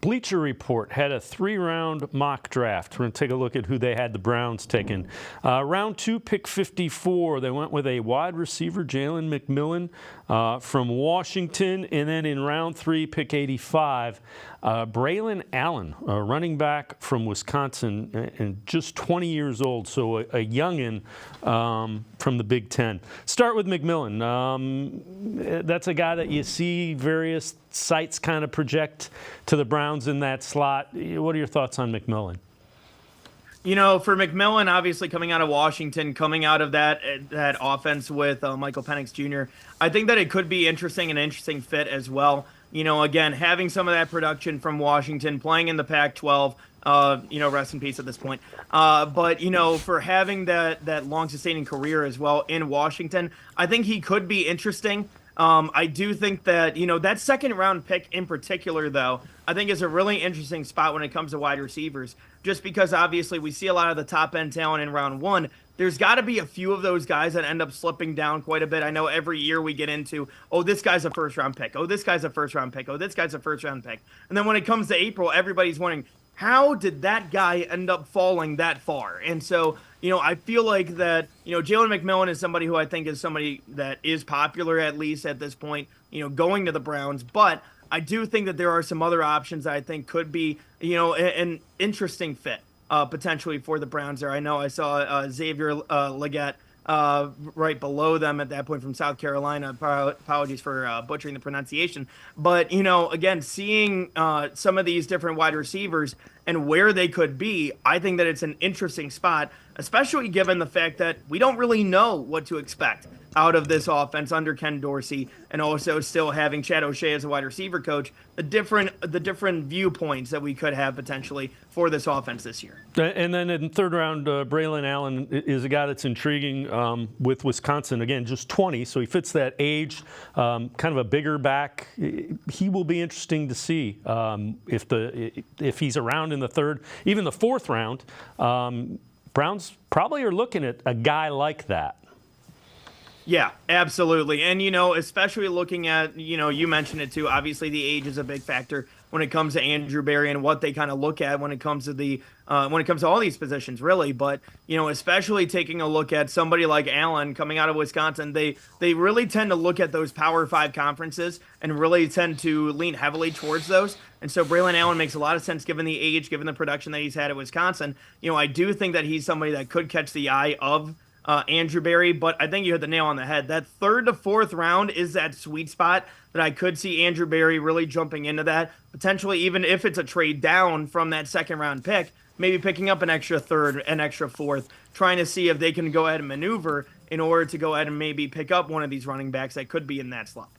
Bleacher Report had a 3-round mock draft. We're going to take a look at who they had the Browns taking. Round 2, pick 54. They went with a wide receiver, Jalen McMillan from Washington. And then in round 3, pick 85, Braylon Allen, a running back from Wisconsin, and just 20 years old, so a youngin from the Big Ten. Start with McMillan. That's a guy that you see various sites kind of project to the Browns in that slot. What are your thoughts on McMillan? You know, for McMillan, obviously coming out of Washington, coming out of that offense with Michael Penix Jr., I think that it could be an interesting fit as well. You know, again, having some of that production from Washington, playing in the Pac-12, rest in peace at this point. But, you know, for having that long-sustaining career as well in Washington, I think he could be interesting. I do think that, you know, that second-round pick in particular, though, I think is a really interesting spot when it comes to wide receivers, just because obviously we see a lot of the top-end talent in round 1. There's got to be a few of those guys that end up slipping down quite a bit. I know every year we get into, oh, this guy's a first-round pick. Oh, this guy's a first-round pick. Oh, this guy's a first-round pick. And then when it comes to April, everybody's wondering, how did that guy end up falling that far? And so, you know, I feel like that, you know, Jalen McMillan is somebody who I think is somebody that is popular, at least at this point, you know, going to the Browns. But I do think that there are some other options that I think could be, you know, an interesting fit potentially for the Browns there. I know I saw Xavier Legette right below them at that point from South Carolina. Apologies for butchering the pronunciation. But, you know, again, seeing some of these different wide receivers and where they could be, I think that it's an interesting spot, especially given the fact that we don't really know what to expect out of this offense under Ken Dorsey, and also still having Chad O'Shea as a wide receiver coach, the different viewpoints that we could have potentially for this offense this year. And then in third round, Braylon Allen is a guy that's intriguing with Wisconsin. Again, just 20, so he fits that age, kind of a bigger back. He will be interesting to see if he's around in the third, even the fourth round. Browns probably are looking at a guy like that. Yeah, absolutely. And, you know, especially looking at, you know, you mentioned it too, obviously the age is a big factor when it comes to Andrew Berry and what they kind of look at when it comes to all these positions, really. But, you know, especially taking a look at somebody like Allen coming out of Wisconsin, they really tend to look at those Power 5 conferences and really tend to lean heavily towards those. And so Braylon Allen makes a lot of sense given the age, given the production that he's had at Wisconsin. You know, I do think that he's somebody that could catch the eye of Andrew Berry, but I think you hit the nail on the head. That third to fourth round is that sweet spot that I could see Andrew Berry really jumping into that, potentially even if it's a trade down from that second round pick, maybe picking up an extra third, an extra fourth, trying to see if they can go ahead and maneuver in order to go ahead and maybe pick up one of these running backs that could be in that slot.